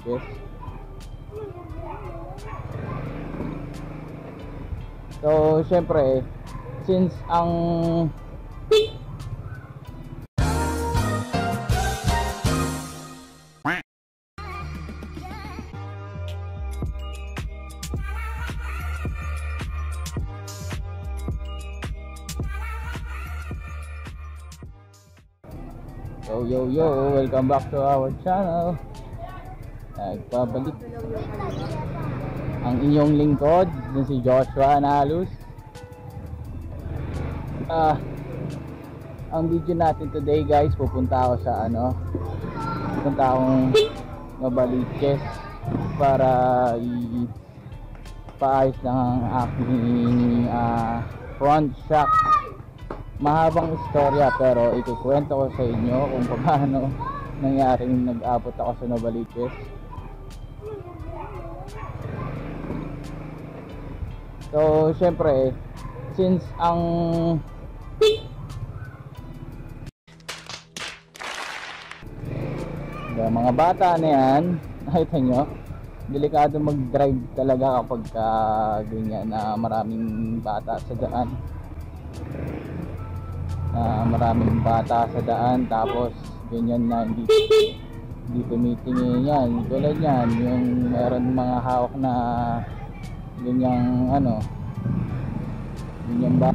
Yes. So, syempre, since ang yo, welcome back to our channel. Nagbabalik ang inyong lingkod, din si Joshua Analus. Ang video natin today guys, pupunta ako sa pupunta akong Novaliches para ipaayos lang ang aking front shock. Mahabang istorya pero ikukwento ko sa inyo kung paano nangyaring nag-abot ako sa Novaliches. So syempre, since ang mga bata na yan, nakita nyo, delikado mag-drive talaga kapag ganyan na maraming bata sa daan. Maraming bata sa daan, tapos ganyan na hindi tumitingin yan. Tulad yan, yung meron mga hawak na ganyang ganyan ba,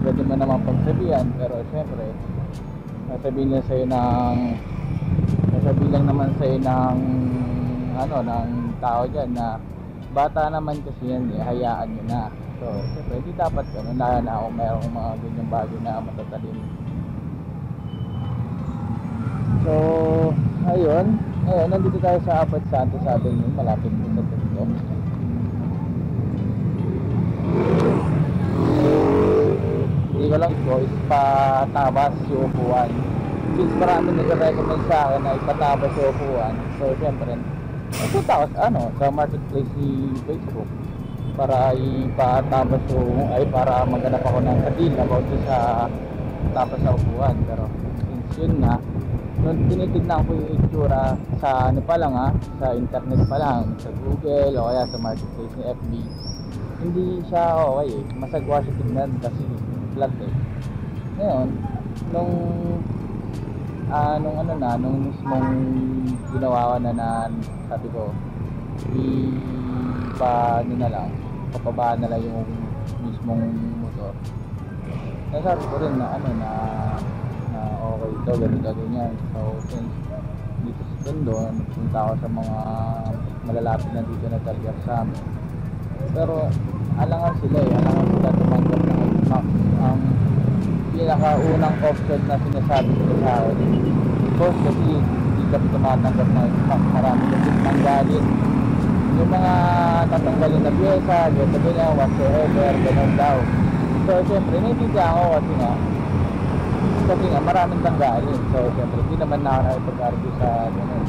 pwede mo naman pagsabihan, pero syempre sasabihin lang naman sa'yo ng ng tao dyan na bata naman kasi yan, hayaan nyo na. So, siyempre, hindi dapat gano'n na kung mayroong mga ganyang bagay na matatalim. So, ayun, nandito tayo sa Apat Santos Avenue, malapit po sa Tondo. Hindi ko lang po, is patabas yung upuan. Since marami nag-recommend sa akin na ipatabas yung upuan, so, siyempre, punta ako sa marketplace ni Facebook para ipatabas para maghanap ako ng deal about sa tapas sa upuan. Pero since yun nga, nung tinitignan ko yung itsura sa sa internet pa lang, sa Google o kaya sa marketplace ni FB, hindi siya okay masagwa siya tignan kasi flat ngayon, nung mismong ginawa ko na sabi ko papabaan na lang yung mismong motor. Nasabi ko rin na okay ito, ganyan. So since dito sa Tondo, punta ako sa mga malalapit na dito na talaga sa amin. Pero alangan sila tumanggap ng ang pinakaunang option na sinasabi ko sa akin. Boss, kasi hindi kami tumatanggap ng marami kasi tanggalin yung mga tatanggalin na pyesa, ganyan, whatsoever, ganun daw. So syempre, naiintindihan ako kasi nga maraming tanggalin. So syempre, hindi naman na ako nakipag-argue sa ganun.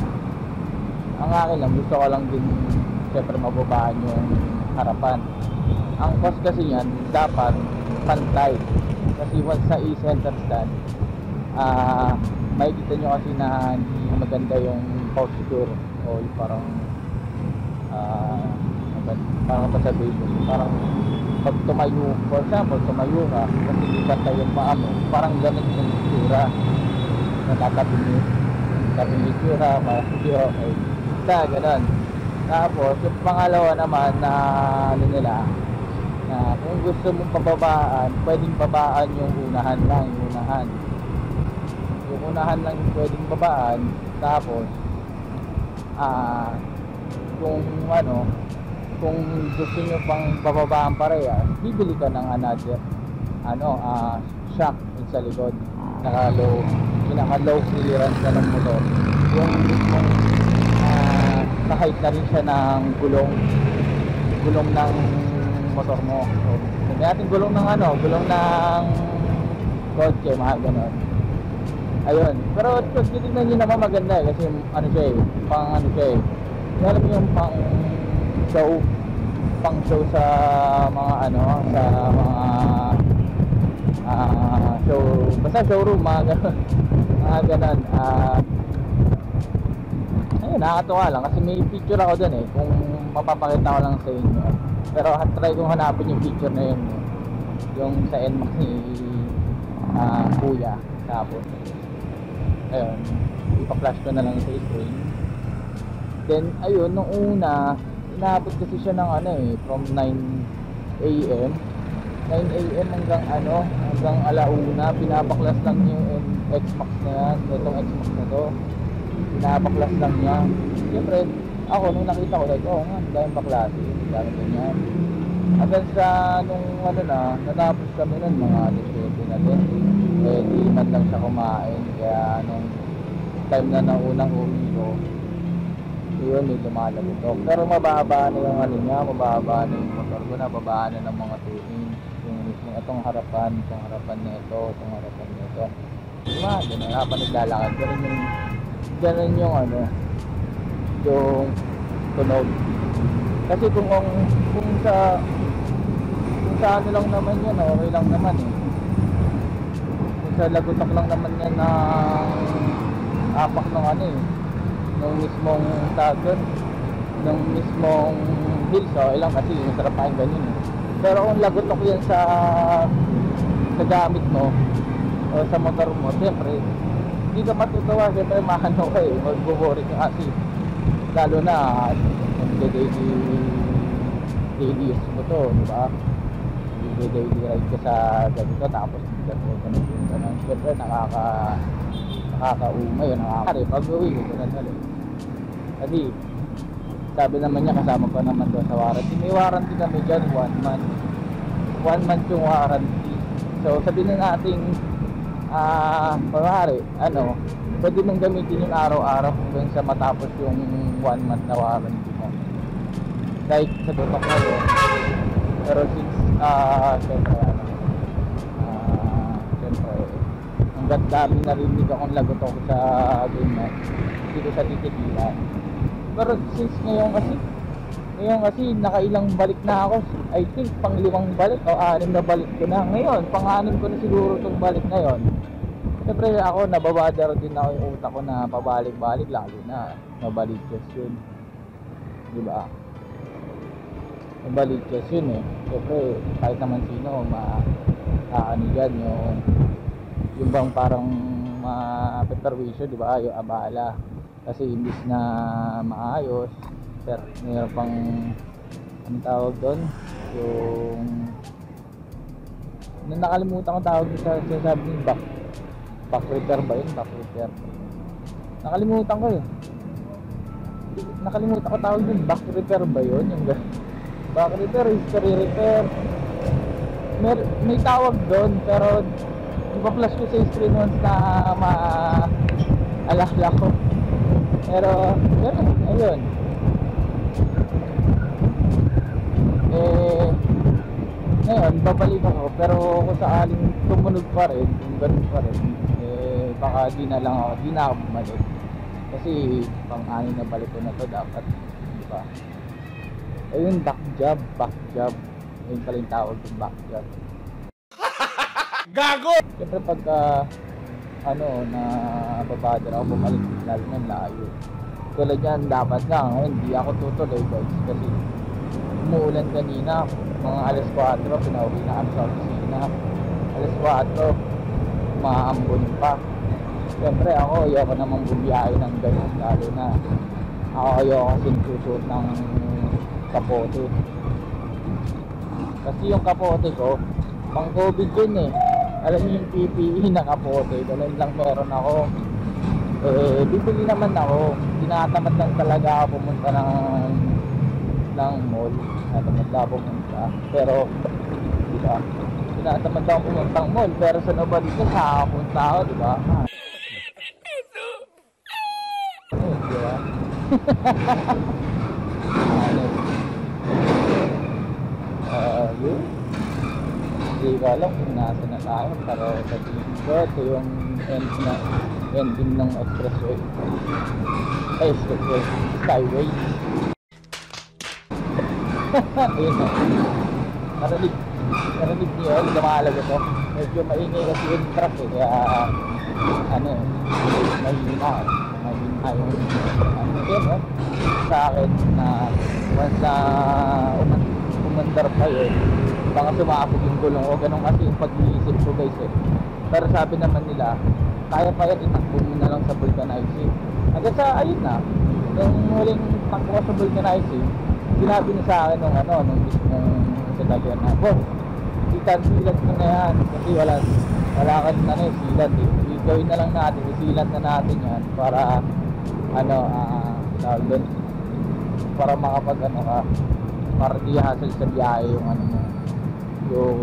Ang akin lang, gusto ko lang din syempre mababaan yung harapan. Ang cost kasi yan, dapat pantay. Kasi once sa e-center stand, makikita nyo kasi na hindi maganda yung posture o yung parang masasabihin mo, parang pag tumayo, for example, tumayo ka kasi hindi pantay yung paa mo, parang ganun yung itsura, natatabi yung itsura, hindi okay. Ganun. Tapos yung pangalawa naman na na kung gusto mong pababaan, pwedeng babaan yung unahan lang, yung unahan lang yung pwedeng babaan. Tapos kung gusto nyo pang bababaan parehas, bibili ka ng another shock sa likod, pinaka-low clearance na ng motor, yung kahit na rin siya ng gulong ng motor mo. So, sabi natin gulong ng kotse, mga ganon. Ayun, pero titignan nyo naman maganda kasi alam mo yung pang show sa mga show, basta showroom, mga ganon. Ayun, nakakatuwa lang kasi may picture ako dun eh, kung mapapakita ko lang sa inyo. Pero try kong hanapin yung picture na yun, yung sa end ni kuya. Tapos ayun, ipa-flash ko na lang sa screen. Then ayun, nung una inaabot kasi siya ng ano eh, from 9 AM 9 AM hanggang hanggang alauna. Pinapaklas lang niya yung X-Max na yan, itong X-Max na to, pinapaklas lang niya. Siyempre ako nung nakita ko, like, nga, daming baklase, daming ganyan. Hanggang sa nung natapos kami nun, mga 17 na din, eh di man lang siya kumain. Kaya nung time na naunang uwi ko, yun, may lumalagotok. Pero mababa na yung niya, mababa na yung motor ko, nababa na ng mga tuwing. Yung itong harapan na ito, itong harapan na ito. Diba, ganun, habang naglalakad, ganun yung yung tunog. Kasi kung sa ano lang naman yan, okay lang naman eh. Kung sa lagotok lang naman yan na apak ng nung mismong tagon, nung mismong hills, okay lang kasi masarap pa yung ganyan eh. Pero kung lagotok yan sa gamit mo o sa motor mo, siyempre hindi ka matutuwa, siyempre mahano ka eh, magbuboring ka kasi lalo na daily use mo to, diba? Daily ride ka sa ganito, tapos ganun, siyempre nakakaumay, pag uwi ko ganun. Kasi sabi naman niya kasama pa naman doon sa warranty, may warranty kami dyan, 1 month yung warranty. So sabihin na natin pwede mong gamitin yung araw-araw hanggang sa matapos yung 1 month na warranty mo, like sa tutok na yun. Pero since siyempre hanggang daming narinig akong lagotok sa ganyan, hindi ko sa titigilan. Pero since ngayon kasi nakailang balik na ako, I think pang 5 balik o 6 na balik ko na ngayon, pang-6 ko na siguro itong balik na yon. Siyempre ako, nababadar din ako yung utak ko na pabalik-balik, lalo na mabalikas yun, diba? Mabalikas yun eh. Siyempre kahit naman sino dyan, yung bang parang ma-perwisyo, diba? Yung abala kasi imbis na maayos, sir, mayroon pang tawag doon, yung nakalimutan ko tawag sa sinasabi ng back repair ba yun? Back repair, nakalimutan ko tawag doon, back repair ba yun? Yung back repair, history repair, may tawag doon, pero ipa-flash ko sa screen once na maalala ko. Pero ayun, ngayon babalik ako, pero kung sakaling tumunog pa rin, kung ganun pa rin, baka di na ako bumalik kasi pang-anin na balik ko na to dapat, diba? Ayun, back job, ayun pala yung tawag yung back job. Gago! Siyempre pagka na babadar ako bumalik, lalo na layo tulad yan, dapat nga ngayon di ako tutuloy guys kasi umuulan kanina, mga alas 4 pinauwi na kami sa opisina, alas 4 maambon pa. Siyempre ako ayoko namang bumiyahe ng ganyan, lalo na ako ayoko kasing susuot ng kapote kasi yung kapote ko pang COVID yun eh. Alam niyo yung PPE na kapote, ganun lang meron ako. Bibili naman ako, tinatamad lang talaga ako pumunta ng mall, tinatamad lang pumunta, pero diba, tinatamad lang pumunta ng mall, pero sa Novaliches nakakapunta ako, diba? Diba? Yun, hindi ko alam kung nasa na tayo, pero sa tingin ko ito yung ending ng expressway, skyway. Ayun na, narinig niyo yun, lumalago to, medyo maingay kasi yung truck kaya mahina maging ayaw ano din, sa akin na once na umandar pa yun, baka sumakapog yung gulong o ganun kasi yung pag-iisip ko guys eh. Pero sabi naman nila, kaya pa yan, itakbo mo na lang sa vulcanizing. Hanggang sa ayun na, yung huling takbo ko sa vulcanizing, sinabi niya sa akin nung mismong sasakyan na, boss, silat mo na yan kasi wala ka na silat eh. Gawin na lang natin, isilat na natin yan para doon, para makapag ka, para di hassle sa biyahe yung yung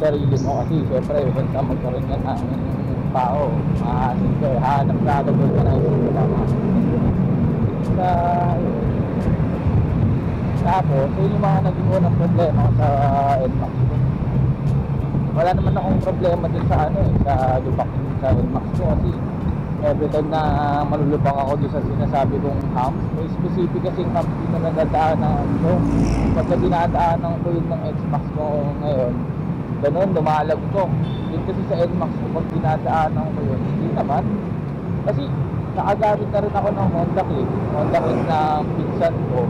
sarili mo kasi syempre once na magkaroon yan ng tao, mahahasin ko eh, hanap na agad doon na yung tapos yun yung mga naging unang problema sa NMAX ko. Wala naman akong problema din sa sa lubak sa NMAX ko kasi every time na malulubak ako doon sa sinasabi kong humps, may specific kasing humps din na nadadaanan ko. Pagka dinadaanan ko yun ng X-Max ko ngayon, ganun, lumalag ko. Yun kasi sa NMAX ko, pag dinadaanan ko yun, hindi naman. Kasi nakagamit na rin ako ng Honda Click na pinsan ko.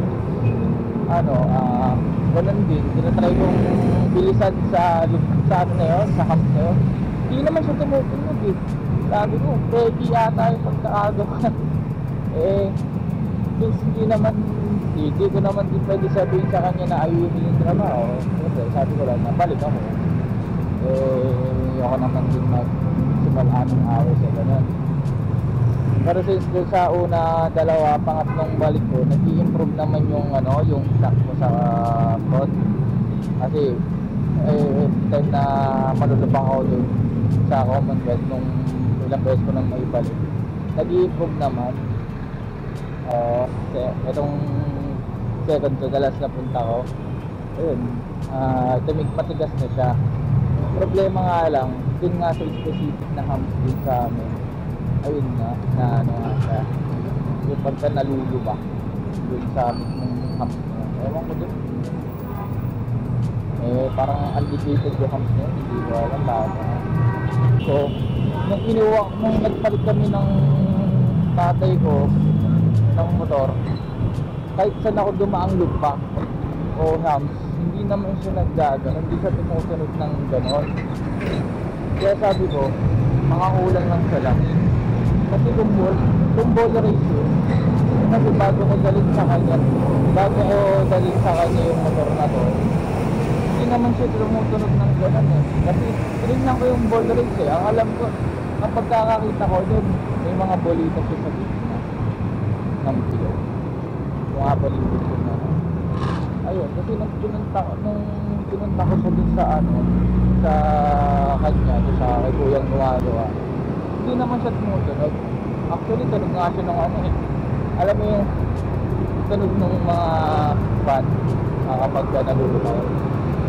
Ganun din, tinatry kong bilisan sa hump na yun. Hindi naman siya tumutunog eh. Sabi ko, pwede yata yung pagkakagawa. Since hindi ko naman din pwede sabihin sa kanya na ayunin yung trabaho. Sabi ko lang, balik ako. Ako naman din magsimalaan ng away sa ganun. Pero since doon sa una, dalawa, pangatlong balik ko, nag-i-improve naman yung shock ko sa front. Kasi every time na malulubang ako doon sa Commonwealth nung ilang beses ko nang maibalik, nag-i-improve naman. Itong second to the last na punta ko, ayun, matigas na siya. Problema nga lang, dun nga sa specific na humps din sa amin, ayun nga siya, yung pagka nalulubak dun sa mismong humps na, ewan ko dun, parang undecated yung humps na yun, hindi ko alam bago. So, nung nagpalit kami ng tatay ko ng motor, kahit saan ako dumaang lubak o humps, hindi naman siya hindi siya tumusunod ng ganon. Kaya sabi ko, mga kulang lang sa langin. Kasi kung ball race yun, kasi bago ko dalhin sa kanya yung motor na to, hindi naman siya tumutunog ng ganon eh. Kasi tinignan ko yung ball race eh. Ang alam ko, ang pagkakakita ko dun, may mga bolita siya sa gitna ng pilo. Yung abalitin ko na. Ayun, kasi nung pinunta ko siya dun sa sa kanya, dun sa kay Kuyang gumagawa, hindi naman siya tumutunog. Actually, tunog nga siya ng alam mo yung tunog ng mga fan kapag nalulubay.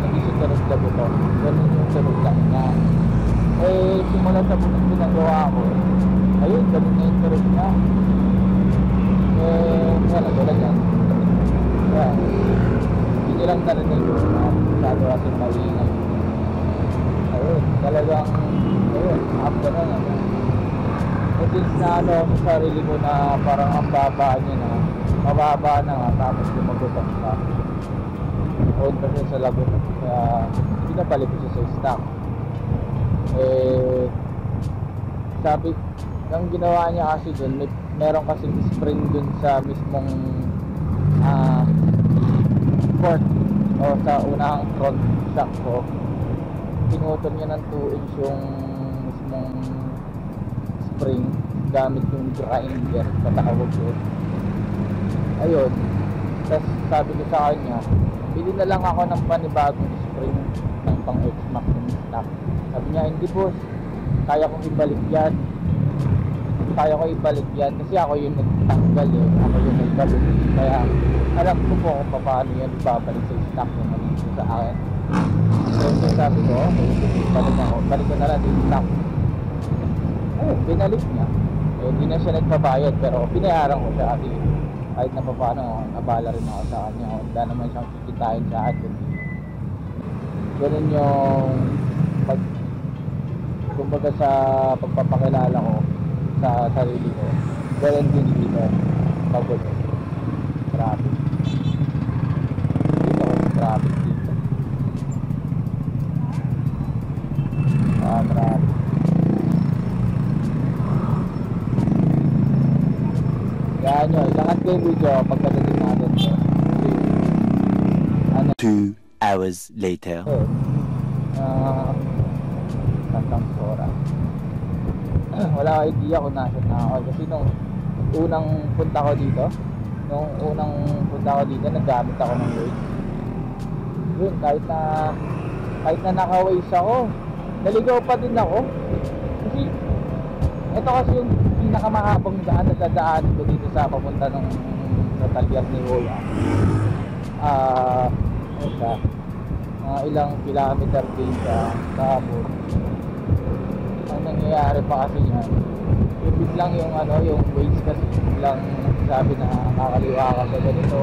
Hindi siya tunog na buto. Ganun yung tunog lang niya. Simula sa bunog ginagawa ko, ayun, ganun na yung tunog niya. Tulad yan. Kaya, hindi lang narinig yun na masyado kasing maingay. Ayun, talagang after na since na sa sarili ko na parang ang baba niya na, mababa na nga, tapos lumagutan pa. Huwag kasi sa lagot, kaya pinabalik ko siya sa stock. Sabi, ang ginawa niya kasi dun, meron kasing spring dun sa mismong port o sa unang front shock ko. Pinutol niya ng 2 inch yung mismong spring gamit yung grinder, patawag ko. Ayun, tapos sabi ko sa kanya, bili na lang ako ng panibagong spring ng pang X-Max yung stock. Sabi niya, hindi boss, kaya kong ibalik yan kasi ako yung nagtanggal ako yung nagbalik, kaya alam ko po kung paano yan ibabalik sa stock yung malinis sa akin. So sabi ko, balik ko na lang yung stock. Ayun, binalik niya. Hindi na siya nagpabayad, pero binayaran ko siya at kahit na paano, nabala rin ako sa kanya. Wala naman siyang kikitain sa akin. Ganun yung kumbaga sa pagpapakilala ko, sa sarili ko. Ganun din dito. Pagulo. Traffic. Dito, traffic dito. Traffic. Kaya nyo, ilangan ko yung video pagkadating natin to. Ano? 2 hours later. Tantang oras. Wala akong idea kung nasa na ako. Kasi nung unang punta ko dito, naggamit ako ng Waze. Yun, kahit na naka-Waze ako, naligaw pa din ako. Kasi, ito kasi yung pinakamahabang daan na dadaanin ko dito sa papunta ng Talyar ni Kuya. Ilang kilometer din siya. Tapos ang nangyayari pa kasi yan, biglang yung Waze kasi biglang sabi na kakaliwa ka sa ganito,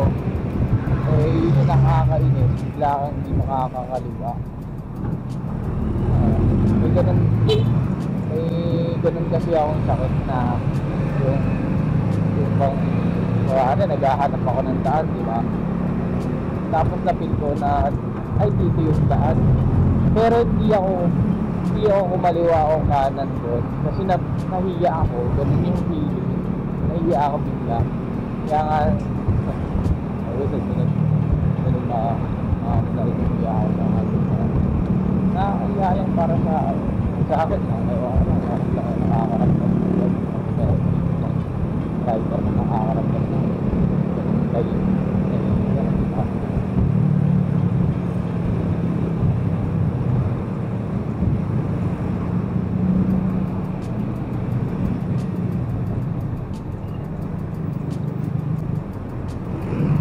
yun yung nakakainis, bigla kang hindi makakakaliwa. May ganun kasi akong sakit na yung bang naghahanap ako ng daan, di ba? Tapos napil ko na ay dito yung daan, pero hindi ako kumaliwa o kanan doon kasi nahiya ako. Ganun yung feeling, nahiya ako bigla. Kaya nga ganun na nahiya ako nahiya yung para sa akin lang. Nakakaramdam driver na nakakaramdam kayo.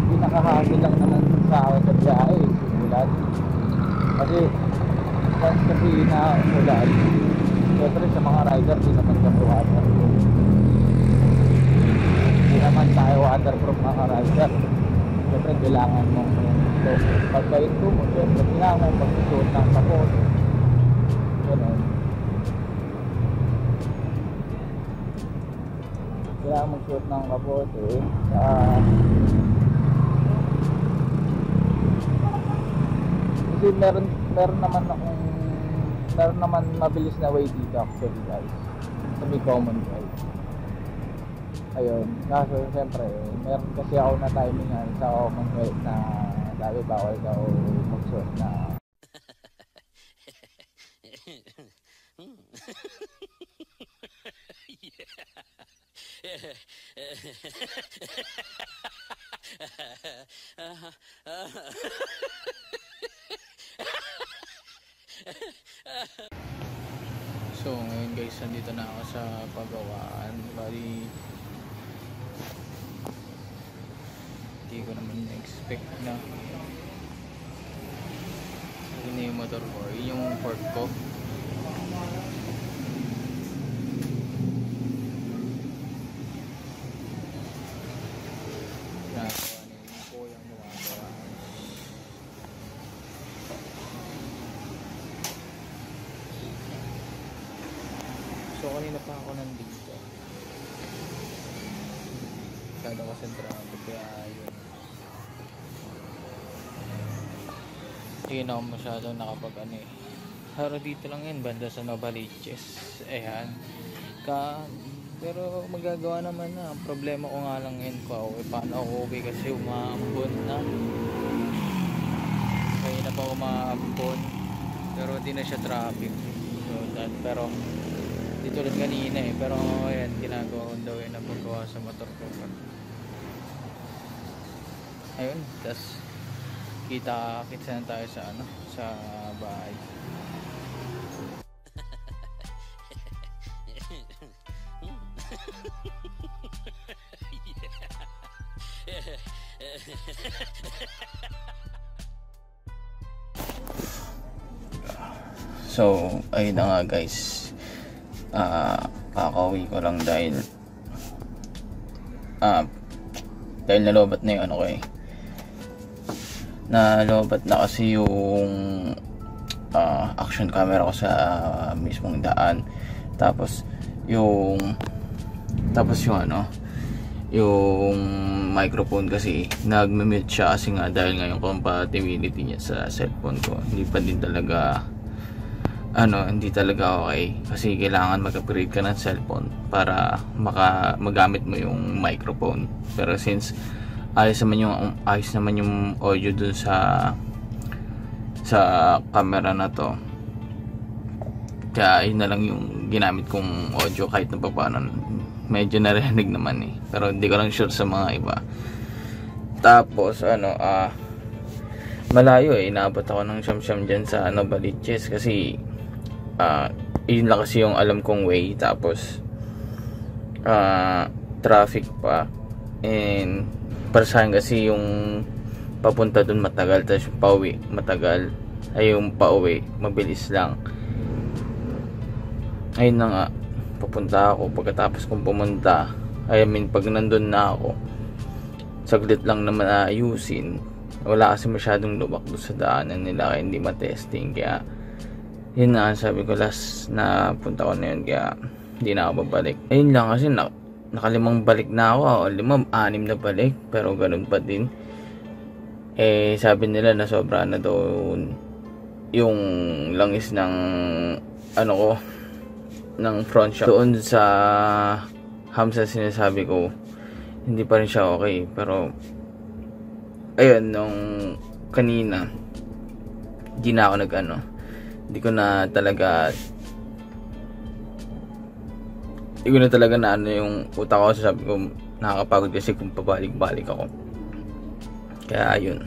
Pinakahasil lang naman sa akin sa biyahe, simulan. Kasi once kasi na umulan, siyempre sa mga rider di naman kami waterproof. Di naman tayo waterproof mga rider. Siyempre kailangan mong pagkaito mo, siyempre kailangan mong pagsusuot ng kapot. Ganun. Kailangan mong suot ng kapot kasi meron naman mabilis na way dito actually guys, sa may Commonwealth. Ayun, kaso siyempre meron kasi ako na timingan sa Commonwealth na dahil bawal daw magsuot na So ngayon guys, nandito na ako sa pagawaan. Bali hindi ko naman expect na yun yung motor ko, yun yung fork ko. So kanina pa ako nandito, masyado konsentrado, kaya yun, hindi na ako masyado pero dito lang yun, banda sa Novaliches. Ayan pero magagawa naman na. Ang problema ko nga lang yun paano ako uwi kasi umaambon na. Kaya na pa umaambon pero hindi na siya traffic. Pero dito ulit kanina pero ayan, ginagawa ko daw yung paggawa sa motor ko. Ayun, tas kita na tayo sa bahay. So ayun na nga guys, kakauwi ko lang dahil nalobat na yung nalobat na kasi yung action camera ko sa mismong daan. Tapos yung Tapos yung microphone kasi nagme-mute siya kasi nga dahil nga yung compatibility niya sa cellphone ko hindi talaga okay, kasi kailangan mag-upgrade ka ng cellphone para magamit mo yung microphone. Pero since ayos naman yung audio dun sa camera na to, kaya yun na lang yung ginamit kong audio. Kahit na paano medyo narinig naman pero hindi ko lang sure sa mga iba. Tapos malayo inaabot ako ng siyam dyan sa Novaliches kasi yun lang kasi yung alam kong way. Tapos traffic pa, and para sa akin kasi yung papunta dun matagal, tapos yung pauwi matagal. Ay yung pauwi mabilis lang. Ayun na nga, papunta ako. Pagkatapos kong pumunta, pag nandun na ako, saglit lang naman ayusin. Wala kasi masyadong lubak doon sa daanan nila, kaya hindi matesting. Kaya yun na, sabi ko last na punta ko na yun, kaya hindi na ako babalik. Ayun lang kasi nakalimang balik na ako, 6 na balik, pero ganun pa din. Sabi nila na sobra na doon yung langis ng ng front shock. Doon sa Hamsa sinasabi ko, hindi pa rin siya okay. Pero ayun, nung kanina hindi na ako hindi ko na talaga na yung utak ko. Sabi ko nakakapagod kasi kung pabalik-balik ako. Kaya ayun.